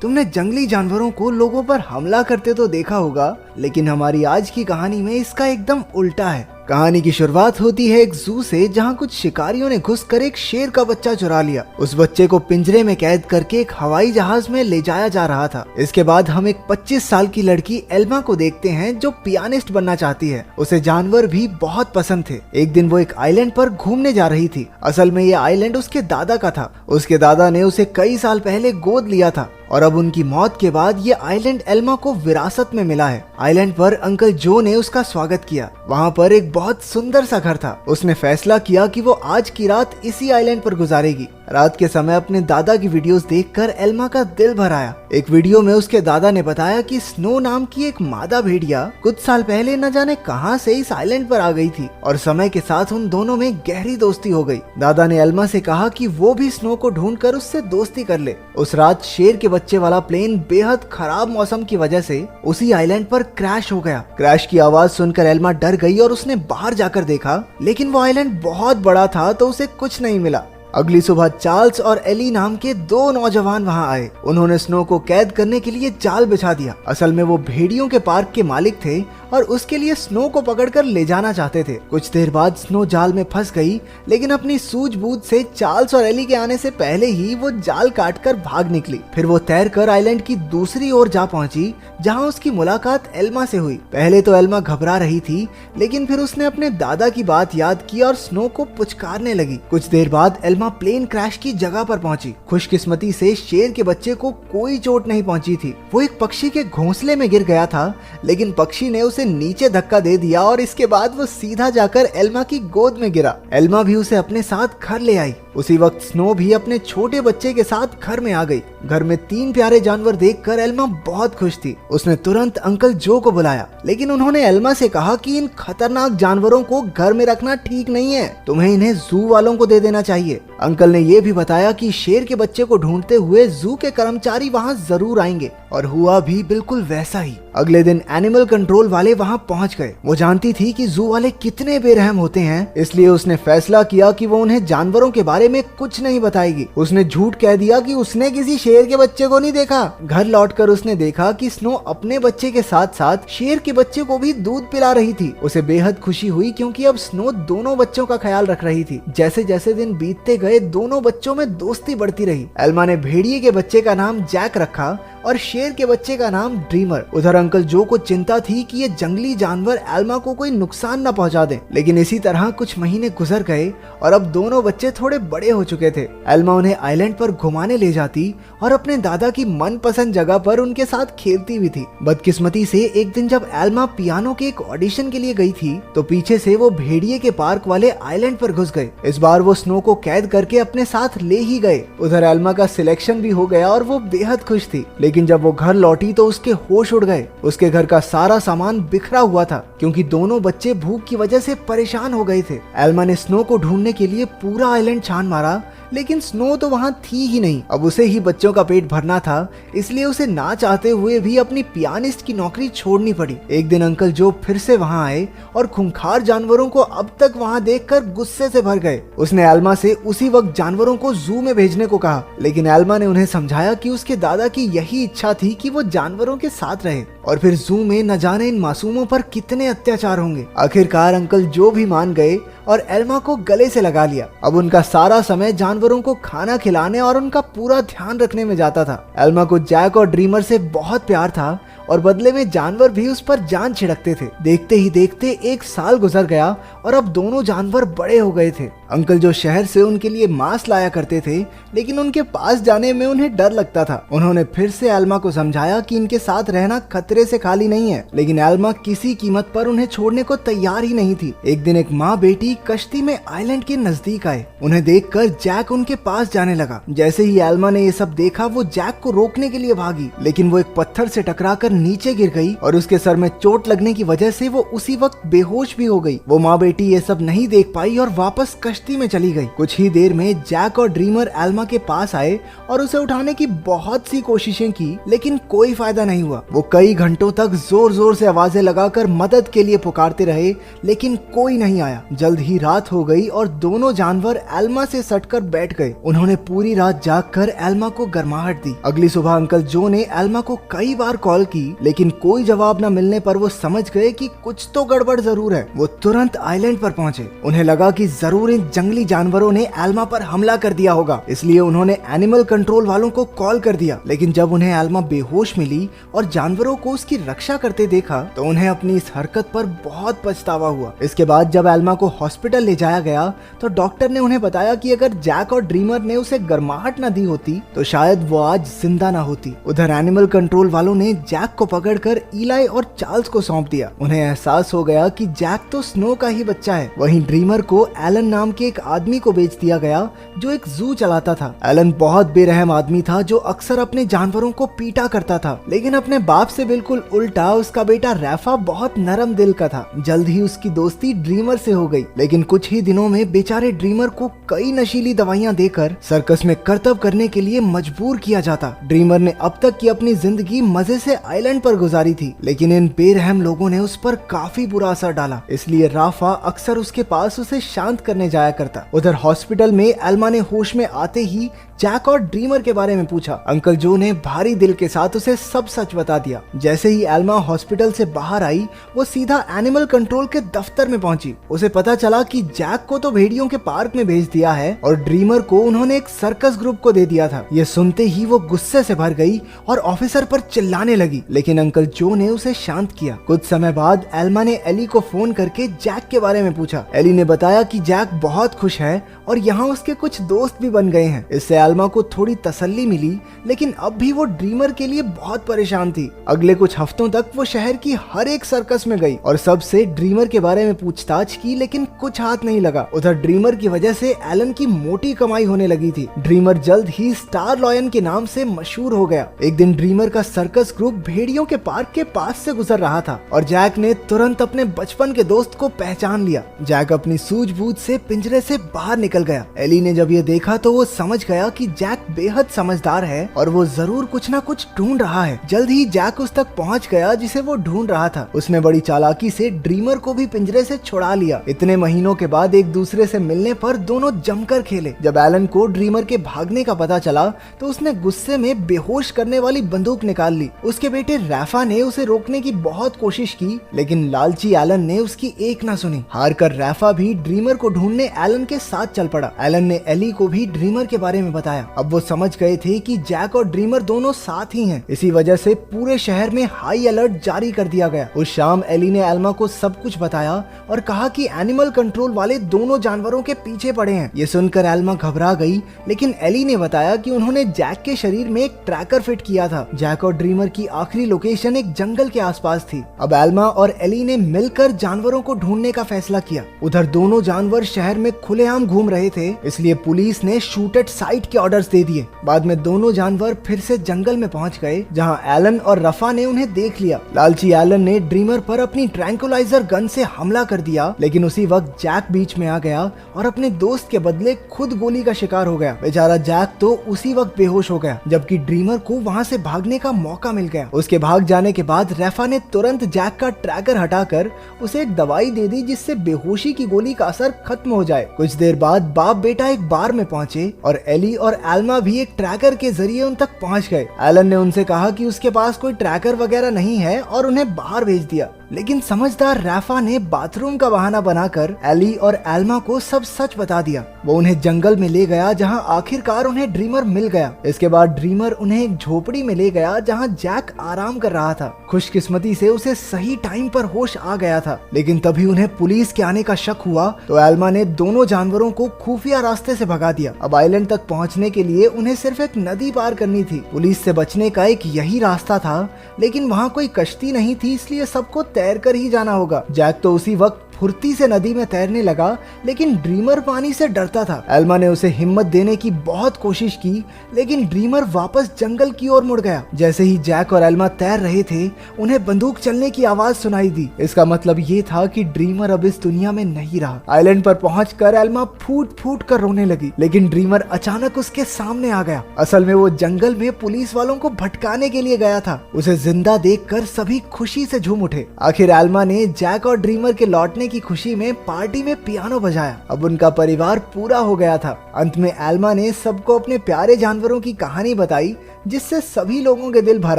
तुमने जंगली जानवरों को लोगों पर हमला करते तो देखा होगा, लेकिन हमारी आज की कहानी में इसका एकदम उल्टा है। कहानी की शुरुआत होती है एक जू से, जहां कुछ शिकारियों ने घुसकर एक शेर का बच्चा चुरा लिया। उस बच्चे को पिंजरे में कैद करके एक हवाई जहाज में ले जाया जा रहा था। इसके बाद हम एक 25 साल की लड़की एल्मा को देखते हैं, जो पियानिस्ट बनना चाहती है। उसे जानवर भी बहुत पसंद थे। एक दिन वो एक आइलैंड पर घूमने जा रही थी। असल में ये आइलैंड उसके दादा का था। उसके दादा ने उसे कई साल पहले गोद लिया था और अब उनकी मौत के बाद ये आइलैंड एल्मा को विरासत में मिला है। आइलैंड पर अंकल जो ने उसका स्वागत किया। वहाँ पर एक बहुत सुंदर सा घर था। उसने फैसला किया कि वो आज की रात इसी आइलैंड पर गुजारेगी। रात के समय अपने दादा की वीडियोस देखकर एल्मा का दिल भर आया। एक वीडियो में उसके दादा ने बताया कि स्नो नाम की एक मादा भेड़िया कुछ साल पहले न जाने कहां से इस आइलैंड पर आ गई थी और समय के साथ उन दोनों में गहरी दोस्ती हो गई। दादा ने एल्मा से कहा कि वो भी स्नो को ढूंढकर उससे दोस्ती कर ले। उस रात शेर के बच्चे वाला प्लेन बेहद खराब मौसम की वजह से उसी आइलैंड पर क्रैश हो गया। क्रैश की आवाज सुनकर एल्मा डर गई और उसने बाहर जाकर देखा, लेकिन वो आइलैंड बहुत बड़ा था तो उसे कुछ नहीं मिला। अगली सुबह चार्ल्स और एली नाम के दो नौजवान वहां आए। उन्होंने स्नो को कैद करने के लिए जाल बिछा दिया। असल में वो भेड़ियों के पार्क के मालिक थे और उसके लिए स्नो को पकड़कर ले जाना चाहते थे। कुछ देर बाद स्नो जाल में फंस गई, लेकिन अपनी सूझबूझ से चार्ल्स और एली के आने से पहले ही वो जाल काटकर भाग निकली। फिर वो तैरकर आइलैंड की दूसरी ओर जा पहुंची, जहां उसकी मुलाकात एल्मा से हुई। पहले तो एल्मा घबरा रही थी, लेकिन फिर उसने अपने दादा की बात याद की और स्नो को पुचकारने लगी। कुछ देर बाद एल्मा प्लेन क्रैश की जगह पर पहुंची। खुशकिस्मती से शेर के बच्चे को कोई चोट नहीं पहुंची थी। वो एक पक्षी के घोंसले में गिर गया था, लेकिन पक्षी ने उसे नीचे धक्का दे दिया और इसके बाद वो सीधा जाकर एल्मा की गोद में गिरा। एल्मा भी उसे अपने साथ घर ले आई। उसी वक्त स्नो भी अपने छोटे बच्चे के साथ घर में आ गई। घर में 3 प्यारे जानवर देखकर एल्मा बहुत खुश थी। उसने तुरंत अंकल जो को बुलाया, लेकिन उन्होंने एल्मा से कहा कि इन खतरनाक जानवरों को घर में रखना ठीक नहीं है, तुम्हें इन्हें जू वालों को दे देना चाहिए। अंकल ने यह भी बताया कि शेर के बच्चे को ढूंढते हुए जू के कर्मचारी वहां जरूर आएंगे, और हुआ भी बिल्कुल वैसा ही। अगले दिन एनिमल कंट्रोल वाले वहां पहुंच गए। वो जानती थी कि जू वाले कितने बेरहम होते हैं, इसलिए उसने फैसला किया कि वो उन्हें जानवरों के बारे में कुछ नहीं बताएगी। उसने झूठ कह दिया कि उसने किसी शेर के बच्चे को नहीं देखा। घर लौटकर उसने देखा कि स्नो अपने बच्चे के साथ साथ शेर के बच्चे को भी दूध पिला रही थी। उसे बेहद खुशी हुई, क्योंकि अब स्नो दोनों बच्चों का ख्याल रख रही थी। जैसे जैसे दिन बीतते गए, दोनों बच्चों में दोस्ती बढ़ती रही। एल्मा ने भेड़िए के बच्चे का नाम जैक रखा और शेर के बच्चे का नाम ड्रीमर। उधर अंकल जो को चिंता थी कि ये जंगली जानवर एल्मा को कोई नुकसान न पहुंचा दें, लेकिन इसी तरह कुछ महीने गुजर गए और अब दोनों बच्चे थोड़े बड़े हो चुके थे। एल्मा उन्हें आइलैंड पर घुमाने ले जाती और अपने दादा की मनपसंद जगह पर उनके साथ खेलती भी थी। बदकिस्मती से एक दिन जब एल्मा पियानो के एक ऑडिशन के लिए गई थी, तो पीछे से वो भेड़िए के पार्क वाले आइलैंड पर घुस गए। इस बार वो स्नो को कैद करके अपने साथ ले ही गए। उधर एल्मा का सिलेक्शन भी हो गया और वो बेहद खुश थी, लेकिन जब वो घर लौटी तो उसके होश उड़ गए। उसके घर का सारा सामान बिखरा हुआ था, क्योंकि दोनों बच्चे भूख की वजह से परेशान हो गए थे। एल्मा ने स्नो को ढूंढने के लिए पूरा आइलैंड छान मारा, लेकिन स्नो तो वहाँ थी ही नहीं। अब उसे ही बच्चों का पेट भरना था, इसलिए उसे ना चाहते हुए भी अपनी पियानिस्ट की नौकरी छोड़नी पड़ी। एक दिन अंकल जो फिर से वहाँ आए और खूंखार जानवरों को अब तक वहाँ देखकर गुस्से से भर गए। उसने एल्मा से उसी वक्त जानवरों को जू में भेजने को कहा, लेकिन एल्मा ने उन्हें समझाया कि उसके दादा की यही इच्छा थी कि वो जानवरों के साथ रहे, और फिर जू में न जाने इन मासूमों पर कितने अत्याचार होंगे। आखिरकार अंकल जो भी मान गए और एल्मा को गले से लगा लिया। अब उनका सारा समय जानवरों को खाना खिलाने और उनका पूरा ध्यान रखने में जाता था। एल्मा को जैक और ड्रीमर से बहुत प्यार था और बदले में जानवर भी उस पर जान छिड़कते थे। देखते ही देखते 1 साल गुजर गया और अब दोनों जानवर बड़े हो गए थे। अंकल जो शहर से उनके लिए मांस लाया करते थे, लेकिन उनके पास जाने में उन्हें डर लगता था। उन्होंने फिर से एल्मा को समझाया कि इनके साथ रहना खतरे से खाली नहीं है, लेकिन एल्मा किसी कीमत पर उन्हें छोड़ने को तैयार ही नहीं थी। एक दिन एक माँ बेटी कश्ती में आइलैंड के नजदीक आए। उन्हें देखकर जैक उनके पास जाने लगा। जैसे ही एल्मा ने ये सब देखा, वो जैक को रोकने के लिए भागी, लेकिन वो एक पत्थर से टकराकर नीचे गिर गई और उसके सर में चोट लगने की वजह से वो उसी वक्त बेहोश भी हो गई। वो माँ बेटी ये सब नहीं देख पाई और वापस कश्ती में चली गई। कुछ ही देर में जैक और ड्रीमर एल्मा के पास आए और उसे उठाने की बहुत सी कोशिशें की, लेकिन कोई फायदा नहीं हुआ। वो कई घंटों तक जोर जोर से आवाजें लगाकर मदद के लिए पुकारते रहे, लेकिन कोई नहीं आया। जल्द ही रात हो गई और दोनों जानवर एल्मा से सटकर बैठ गए। उन्होंने पूरी रात जागकर एल्मा को गर्माहट दी। अगली सुबह अंकल जो ने एल्मा को कई बार कॉल की, लेकिन कोई जवाब न मिलने पर वो समझ गए कि कुछ तो गड़बड़ जरूर है। वो तुरंत आइलैंड पर पहुंचे। उन्हें लगा कि जरूर इन जंगली जानवरों ने एल्मा पर हमला कर दिया होगा, इसलिए उन्होंने एनिमल कंट्रोल वालों को कॉल कर दिया। लेकिन जब उन्हें एल्मा बेहोश मिली और जानवरों को उसकी रक्षा करते देखा तो उन्हें अपनी इस हरकत पर बहुत पछतावा हुआ। इसके बाद जब एल्मा को हॉस्पिटल ले जाया गया तो डॉक्टर ने उन्हें बताया कि अगर जैक और ड्रीमर ने उसे गर्माहट न दी होती तो शायद वो आज जिंदा न होती। उधर एनिमल कंट्रोल वालों ने जैक को पकड़कर इलाई और चार्ल्स को सौंप दिया। उन्हें एहसास हो गया कि जैक तो स्नो का ही बच्चा है। वहीं ड्रीमर को एलन नाम के एक आदमी को बेच दिया गया जो एक जू चलाता था। एलन बहुत बेरहम आदमी था जो अक्सर अपने जानवरों को पीटा करता था, लेकिन अपने बाप से बिल्कुल उल्टा उसका बेटा रैफा बहुत नरम दिल का था। जल्द ही उसकी दोस्ती ड्रीमर से हो गई, लेकिन कुछ ही दिनों में बेचारे ड्रीमर को कई नशीली दवाइयां देकर सर्कस में करतब करने के लिए मजबूर किया जाता। ड्रीमर ने अब तक की अपनी जिंदगी मजे से आइलैंड पर गुजारी थी, लेकिन इन बेरहम लोगों ने उस पर काफी बुरा असर डाला, इसलिए राफा अक्सर उसके पास उसे शांत करने जाया करता। उधर हॉस्पिटल में एल्मा ने होश में आते ही जैक और ड्रीमर के बारे में पूछा। अंकल जो ने भारी दिल के साथ उसे सब सच बता दिया। जैसे ही एल्मा हॉस्पिटल से बाहर आई वो सीधा एनिमल कंट्रोल के दफ्तर में पहुंची। उसे पता चला कि जैक को तो भेड़ियों के पार्क में भेज दिया है और ड्रीमर को उन्होंने एक सर्कस ग्रुप को दे दिया था। ये सुनते ही वो गुस्से से भर गई और ऑफिसर पर चिल्लाने लगी, लेकिन अंकल जो ने उसे शांत किया। कुछ समय बाद एल्मा ने एली को फोन करके जैक के बारे में पूछा। एली ने बताया कि जैक बहुत खुश है और यहाँ उसके कुछ दोस्त भी बन गए हैं। इससे एल्मा को थोड़ी तसल्ली मिली, लेकिन अब भी वो ड्रीमर के लिए बहुत परेशान थी। अगले कुछ हफ्तों तक वो शहर की हर एक सर्कस में गई और सबसे ड्रीमर के बारे में पूछताछ की, लेकिन कुछ हाथ नहीं लगा। उधर ड्रीमर की वजह से एलन की मोटी कमाई होने लगी थी। ड्रीमर जल्द ही स्टार लॉयन के नाम से मशहूर हो गया। एक दिन ड्रीमर का सर्कस ग्रुप भेड़ियों के पार्क के पास से गुजर रहा था और जैक ने तुरंत अपने बचपन के दोस्त को पहचान लिया। जैक अपनी सूझबूझ से पिंजरे से बाहर निकल गया। एली ने जब ये देखा तो वो समझ गया कि जैक बेहद समझदार है और वो जरूर कुछ ना कुछ ढूंढ रहा है। जल्द ही जैक उस तक पहुंच गया जिसे वो ढूंढ रहा था। उसने बड़ी चालाकी से ड्रीमर को भी पिंजरे से छुड़ा लिया। इतने महीनों के बाद एक दूसरे से मिलने पर दोनों जमकर खेले। जब एलन को ड्रीमर के भागने का पता चला तो उसने गुस्से में बेहोश करने वाली बंदूक निकाल ली। उसके बेटे रैफा ने उसे रोकने की बहुत कोशिश की, लेकिन लालची एलन ने उसकी एक ना सुनी। हार कर रैफा भी ड्रीमर को ढूंढने एलन के साथ चल पड़ा। एलन ने एली को भी ड्रीमर के बारे में बताया। अब वो समझ गए थे कि जैक और ड्रीमर दोनों साथ ही हैं। इसी वजह से पूरे शहर में हाई अलर्ट जारी कर दिया गया। उस शाम एली ने एल्मा को सब कुछ बताया और कहा कि एनिमल कंट्रोल वाले दोनों जानवरों के पीछे पड़े हैं। ये सुनकर एल्मा घबरा गई, लेकिन एली ने बताया कि उन्होंने जैक के शरीर में एक ट्रैकर फिट किया था। जैक और ड्रीमर की आखिरी लोकेशन एक जंगल के आसपास थी। अब एल्मा और एली ने मिलकर जानवरों को ढूंढने का फैसला किया। उधर दोनों जानवर शहर में खुलेआम घूम रहे थे, इसलिए पुलिस ने शूट एट साइट के ऑर्डर्स दे दिए। बाद में दोनों जानवर फिर से जंगल में पहुंच गए, जहां एलन और रफा ने उन्हें देख लिया। लालची एलन ने ड्रीमर पर अपनी ट्रैंकुलाइजर गन से हमला कर दिया, लेकिन उसी वक्त जैक बीच में आ गया और अपने दोस्त के बदले खुद गोली का शिकार हो गया। बेचारा जैक तो उसी वक्त बेहोश हो गया, जबकि ड्रीमर को वहां से भागने का मौका मिल गया। उसके भाग जाने के बाद रफा ने तुरंत जैक का ट्रैकर हटाकर उसे एक दवाई दे दी, जिससे बेहोशी की गोली का असर खत्म हो जाए। कुछ देर बाद बाप बेटा एक बार में पहुंचे और एली और एल्मा भी एक ट्रैकर के जरिए उन तक पहुंच गए। एलन ने उनसे कहा कि उसके पास कोई ट्रैकर वगैरह नहीं है और उन्हें बाहर भेज दिया, लेकिन समझदार रैफा ने बाथरूम का बहाना बनाकर एली और एल्मा को सब सच बता दिया। वो उन्हें जंगल में ले गया, जहां आखिरकार उन्हें ड्रीमर मिल गया। इसके बाद ड्रीमर उन्हें एक झोपड़ी में ले गया, जहां जैक आराम कर रहा था। खुशकिस्मती से उसे सही टाइम पर होश आ गया था, लेकिन तभी उन्हें पुलिस के आने का शक हुआ तो एल्मा ने दोनों जानवरों को खुफिया रास्ते से भगा दिया। अब आइलैंड तक पहुंचने के लिए उन्हें सिर्फ एक नदी पार करनी थी। पुलिस से बचने का एक यही रास्ता था, लेकिन वहाँ कोई कश्ती नहीं थी, इसलिए सबको तैर कर ही जाना होगा। जैक तो उसी वक्त फुर्ती से नदी में तैरने लगा, लेकिन ड्रीमर पानी से डरता था। एल्मा ने उसे हिम्मत देने की बहुत कोशिश की, लेकिन ड्रीमर वापस जंगल की ओर मुड़ गया। जैसे ही जैक और एल्मा तैर रहे थे, उन्हें बंदूक चलने की आवाज सुनाई दी। इसका मतलब ये था कि ड्रीमर अब इस दुनिया में नहीं रहा। आइलैंड पर पहुंचकर एल्मा फूट फूट कर रोने लगी, लेकिन ड्रीमर अचानक उसके सामने आ गया। असल में वो जंगल में पुलिस वालों को भटकाने के लिए गया था। उसे जिंदा देखकर सभी खुशी से झूम उठे। आखिर एल्मा ने जैक और ड्रीमर के लौटने की खुशी में पार्टी में पियानो बजाया। अब उनका परिवार पूरा हो गया था। अंत में एल्मा ने सबको अपने प्यारे जानवरों की कहानी बताई, जिससे सभी लोगों के दिल भर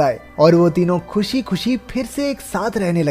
आए और वो तीनों खुशी खुशी फिर से एक साथ रहने लगे।